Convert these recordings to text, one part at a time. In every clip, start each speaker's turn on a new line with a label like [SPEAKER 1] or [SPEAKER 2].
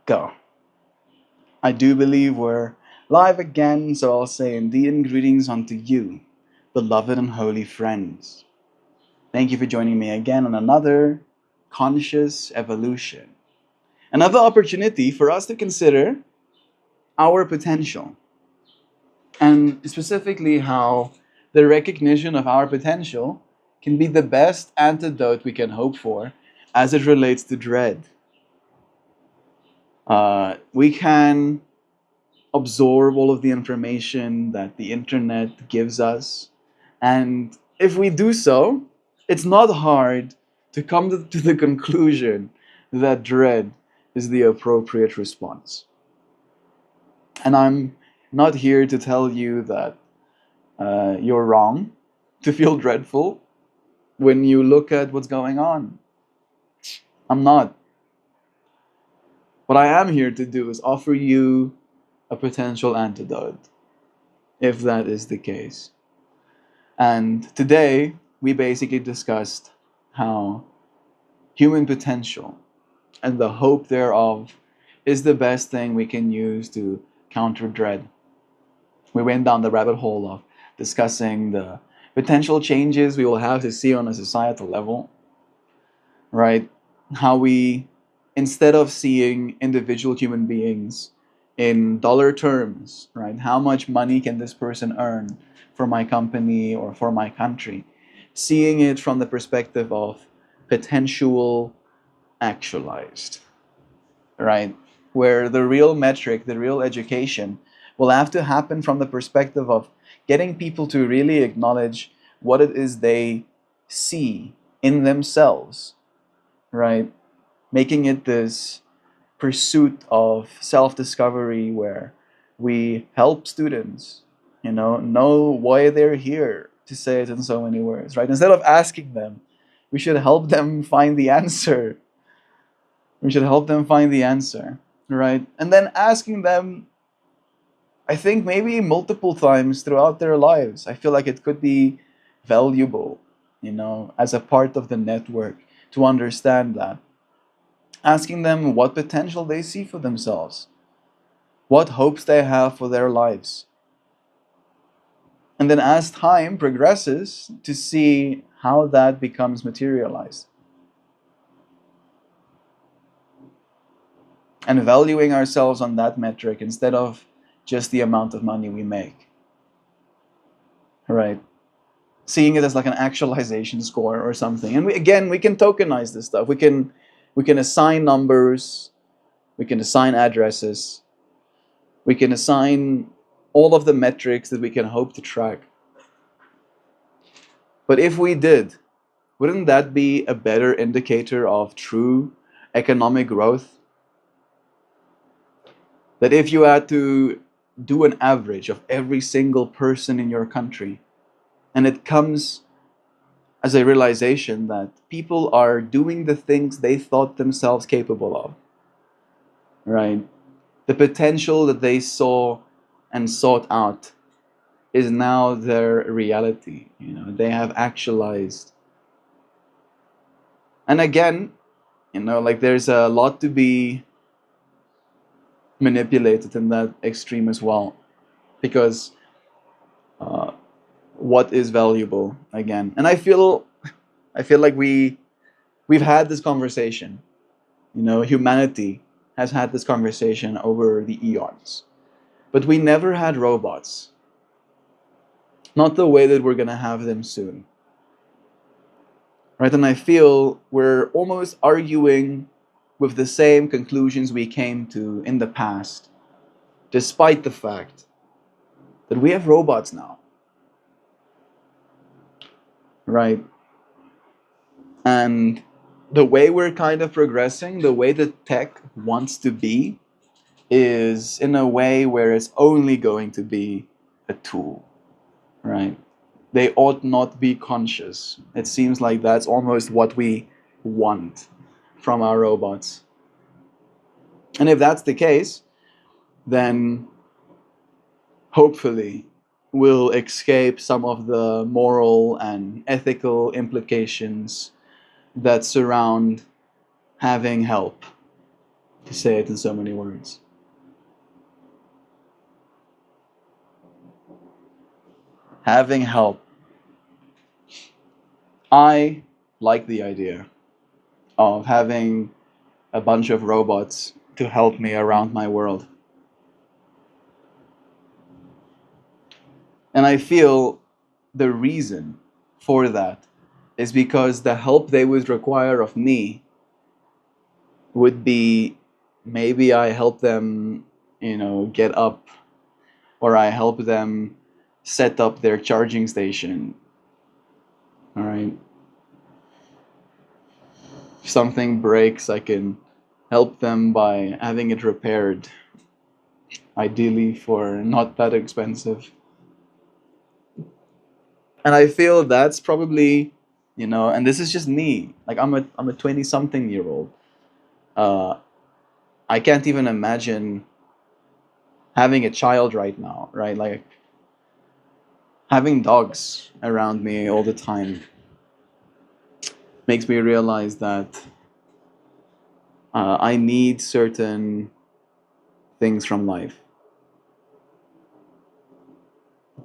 [SPEAKER 1] go. I do believe we're live again, so I'll say indeed and greetings unto you, beloved and holy friends. Thank you for joining me again on another conscious evolution. Another opportunity for us to consider our potential, and specifically how the recognition of our potential can be the best antidote we can hope for as it relates to dread. We can absorb all of the information that the internet gives us. And if we do so, it's not hard to come to the conclusion that dread is the appropriate response. And I'm not here to tell you that you're wrong to feel dreadful when you look at what's going on. I'm not. What I am here to do is offer you a potential antidote, if that is the case. And today, we basically discussed how human potential and the hope thereof is the best thing we can use to counter dread. We went down the rabbit hole of discussing the potential changes we will have to see on a societal level, right? How we, instead of seeing individual human beings in dollar terms, right? How much money can this person earn for my company or for my country? Seeing it from the perspective of potential actualized, right? Where the real metric, the real education will have to happen from the perspective of getting people to really acknowledge what it is they see in themselves, right? Making it this pursuit of self-discovery where we help students, know why they're here, to say it in so many words, right? Instead of asking them, we should help them find the answer. We should help them find the answer, right? And then asking them, I think maybe multiple times throughout their lives. I feel like it could be valuable, as a part of the network to understand that. Asking them what potential they see for themselves, what hopes they have for their lives. And then as time progresses, to see how that becomes materialized. And valuing ourselves on that metric instead of just the amount of money we make. Right? Seeing it as like an actualization score or something. And we can tokenize this stuff. We can assign numbers, we can assign addresses, we can assign all of the metrics that we can hope to track. But if we did, wouldn't that be a better indicator of true economic growth? That if you had to do an average of every single person in your country, and it comes as a realization that people are doing the things they thought themselves capable of, right? The potential that they saw and sought out is now their reality. They have actualized. And again, like there's a lot to be manipulated in that extreme as well, because what is valuable again? And I feel like we've had this conversation. Humanity has had this conversation over the eons, but we never had robots. Not the way that we're gonna have them soon. Right? And I feel we're almost arguing with the same conclusions we came to in the past, despite the fact that we have robots now. Right? And the way we're kind of progressing, the way that tech wants to be, is in a way where it's only going to be a tool. Right? They ought not be conscious. It seems like that's almost what we want from our robots. And if that's the case, then hopefully we'll escape some of the moral and ethical implications that surround having help. to say it in so many words. Having help. I like the idea of having a bunch of robots to help me around my world. And I feel the reason for that is because the help they would require of me would be, maybe I help them, get up, or I help them set up their charging station. All right. If something breaks, I can help them by having it repaired, ideally for not that expensive. And I feel that's probably, and this is just me. Like I'm a 20 something year old. Uh, I can't even imagine having a child right now, right? Like having dogs around me all the time makes me realize that I need certain things from life,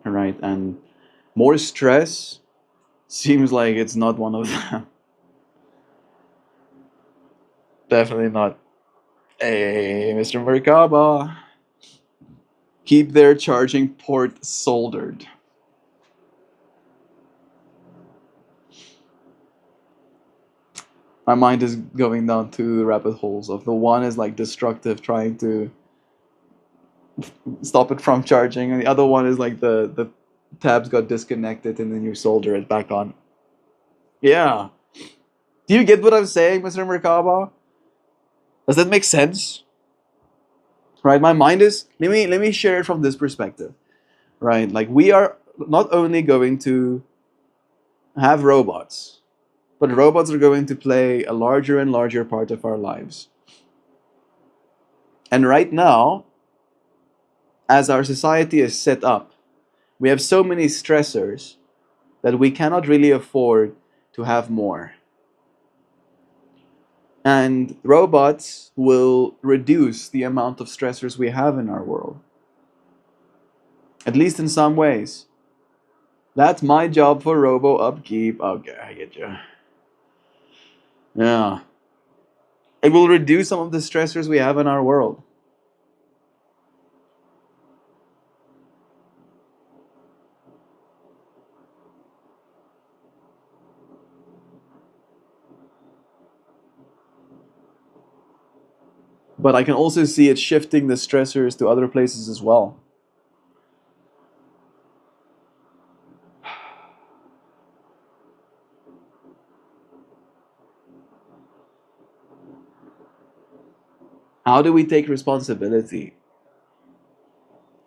[SPEAKER 1] right? And more stress seems like it's not one of them. Definitely not. Hey, Mr. Merkaba. Keep their charging port soldered. My mind is going down two rabbit holes. Of the one is like destructive, trying to stop it from charging, and the other one is like the tabs got disconnected and then you solder it back on. Yeah. Do you get what I'm saying, Mr. Merkaba? Does that make sense? Right? My mind is, let me share it from this perspective. Right? Like we are not only going to have robots, but robots are going to play a larger and larger part of our lives. And right now, as our society is set up, we have so many stressors that we cannot really afford to have more. And robots will reduce the amount of stressors we have in our world, at least in some ways. That's my job for robo upkeep. Okay, I get you. Yeah. It will reduce some of the stressors we have in our world. But I can also see it shifting the stressors to other places as well. How do we take responsibility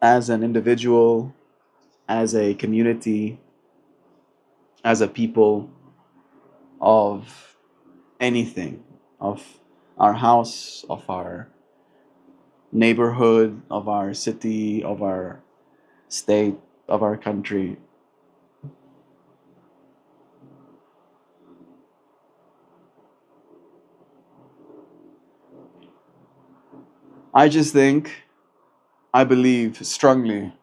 [SPEAKER 1] as an individual, as a community, as a people, of anything, of our house, of our neighborhood, of our city, of our state, of our country? I just think, I believe strongly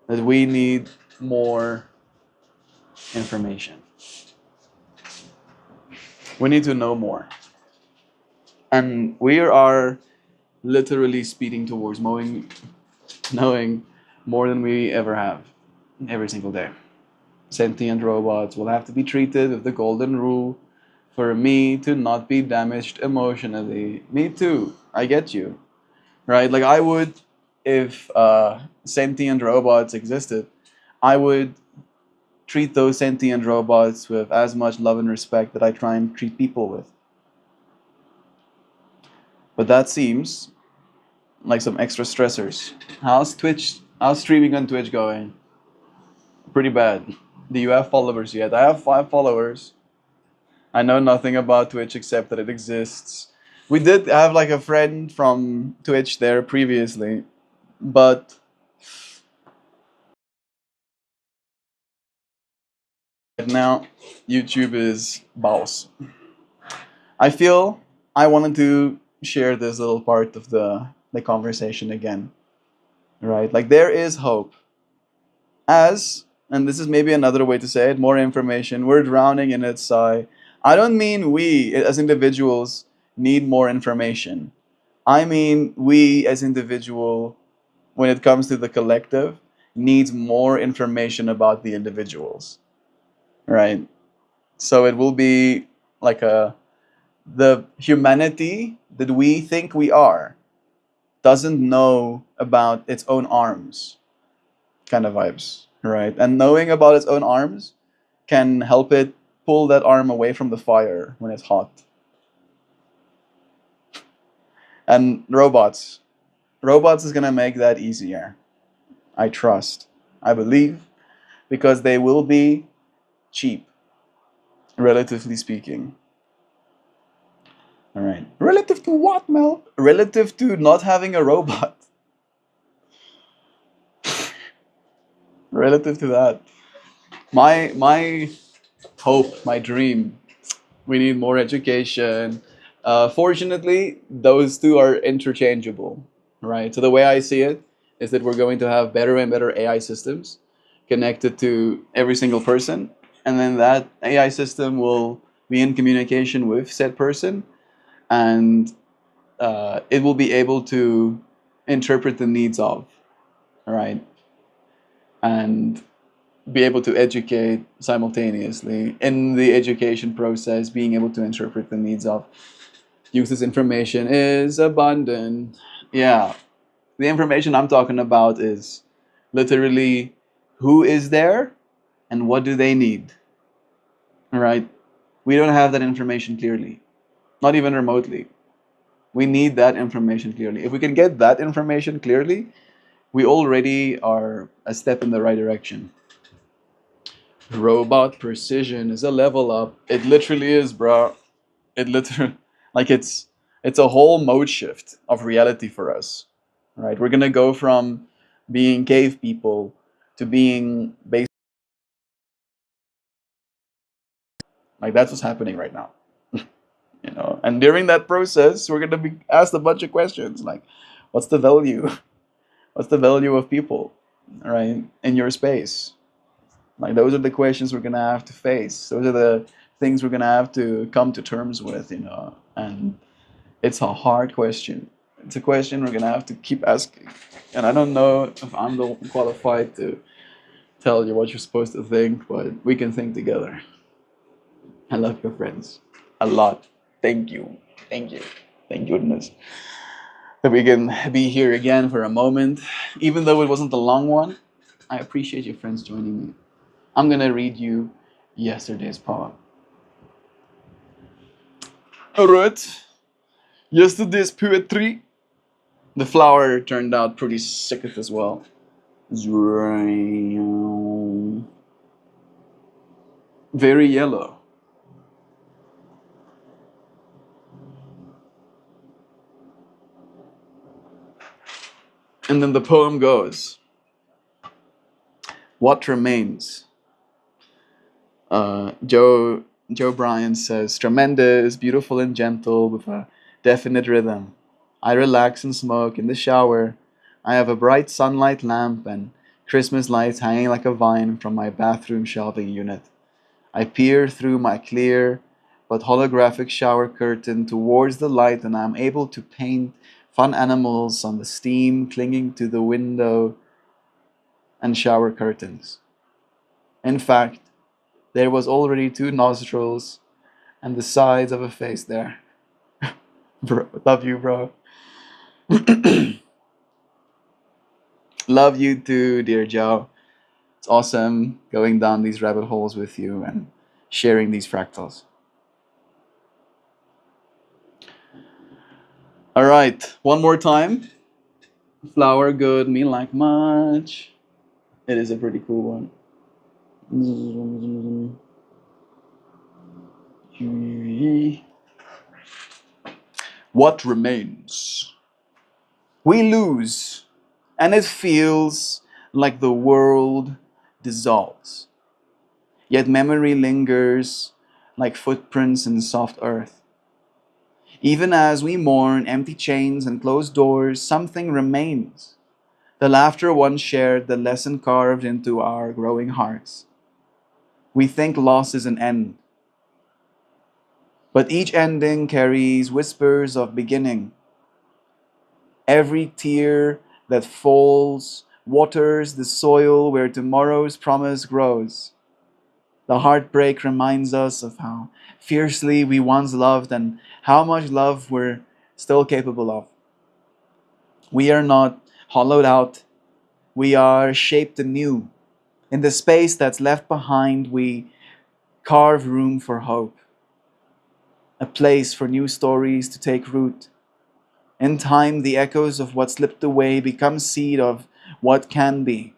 [SPEAKER 1] that we need more information. We need to know more. And we are literally speeding towards knowing more than we ever have every single day. Sentient robots will have to be treated with the golden rule for me to not be damaged emotionally. Me too. I get you. Right? Like I would, if sentient robots existed, I would treat those sentient robots with as much love and respect that I try and treat people with. But that seems like some extra stressors. How's streaming on Twitch going? Pretty bad. Do you have followers yet? I have 5 followers. I know nothing about Twitch except that it exists. We did have like a friend from Twitch there previously, but now YouTube is boss. I feel I wanted to share this little part of the conversation again, right? Like there is hope as, and this is maybe another way to say it, more information. We're drowning in its sigh. I don't mean we as individuals need more information. I mean we as individual, when it comes to the collective, needs more information about the individuals, right? So it will be like a the humanity that we think we are doesn't know about its own arms kind of vibes, right? And knowing about its own arms can help it pull that arm away from the fire when it's hot. And robots is gonna make that easier. I trust. I believe because they will be cheap, relatively speaking. All right. Relative to what, Mel? Relative to not having a robot. Relative to that. My hope, my dream. We need more education. Fortunately, those two are interchangeable, right? So the way I see it is that we're going to have better and better AI systems connected to every single person, and then that AI system will be in communication with said person, and it will be able to interpret the needs of, right, and be able to educate simultaneously in the education process, being able to interpret the needs of use this information is abundant. Yeah, the information I'm talking about is literally who is there and what do they need, right? We don't have that information clearly, not even remotely. We need that information clearly. If we can get that information clearly, we already are a step in the right direction. Robot precision is a level up. It literally is, bro. It literally, like it's a whole mode shift of reality for us, right? We're gonna go from being cave people to being based, like that's what's happening right now, you know. And during that process, we're gonna be asked a bunch of questions like, what's the value? What's the value of people, right, in your space? Like those are the questions we're gonna have to face. Those are the things we're gonna have to come to terms with, you know. And it's a hard question. It's a question we're gonna have to keep asking. And I don't know if I'm the one qualified to tell you what you're supposed to think, but we can think together. I love your friends a lot. Thank you. Thank you. Thank goodness that we can be here again for a moment. Even though it wasn't a long one, I appreciate your friends joining me. I'm gonna read you yesterday's poem. Alright. Yesterday's poetry. The flower turned out pretty sick as well. Very yellow. And then the poem goes, what remains? Joe Bryan says, tremendous, beautiful and gentle with a definite rhythm. I relax and smoke in the shower. I have a bright sunlight lamp and Christmas lights hanging like a vine from my bathroom shelving unit. I peer through my clear but holographic shower curtain towards the light, and I'm able to paint fun animals on the steam clinging to the window and shower curtains. In fact, there was already two nostrils and the sides of a face there. Bro, love you, bro. Love you too, dear Joe. It's awesome going down these rabbit holes with you and sharing these fractals. All right, one more time. Flower good, me like much. It is a pretty cool one. What remains? We lose, and it feels like the world dissolves. Yet memory lingers like footprints in soft earth. Even as we mourn empty chains and closed doors, something remains. The laughter once shared, the lesson carved into our growing hearts. We think loss is an end, but each ending carries whispers of beginning. Every tear that falls waters the soil where tomorrow's promise grows. The heartbreak reminds us of how fiercely we once loved and how much love we're still capable of. We are not hollowed out, we are shaped anew. In the space that's left behind, we carve room for hope, a place for new stories to take root. In time, the echoes of what slipped away become seed of what can be.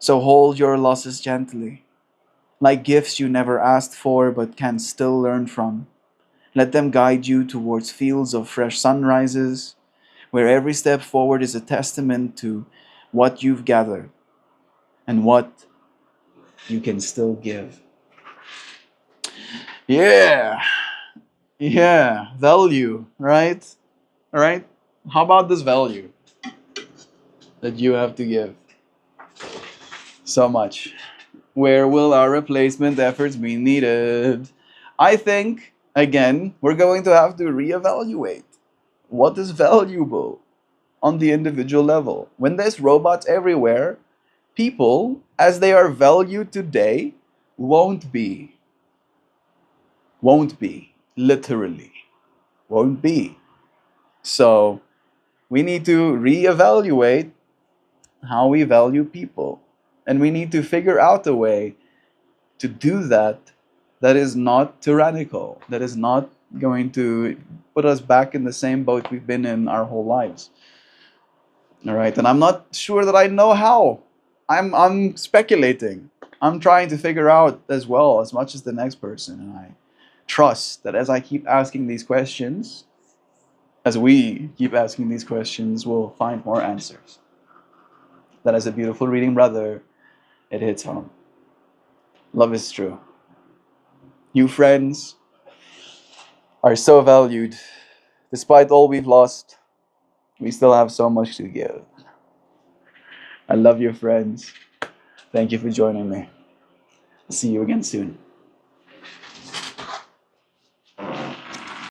[SPEAKER 1] So hold your losses gently, like gifts you never asked for but can still learn from. Let them guide you towards fields of fresh sunrises, where every step forward is a testament to what you've gathered and what you can still give. Yeah, yeah, value, right? All right? How about this value that you have to give? So much. Where will our replacement efforts be needed? I think, again, we're going to have to reevaluate what is valuable on the individual level. When there's robots everywhere, people, as they are valued today, won't be. Won't be. Literally. Won't be. So we need to reevaluate how we value people. And we need to figure out a way to do that that is not tyrannical, that is not going to put us back in the same boat we've been in our whole lives. All right, and I'm not sure that I know how. I'm speculating. I'm trying to figure out as well as much as the next person, and I trust that as I keep asking these questions, as we keep asking these questions, we'll find more answers. That as a beautiful reading brother, it hits home. Love is true. You friends are so valued. Despite all we've lost, we still have so much to give. I love you, friends. Thank you for joining me. See you again soon.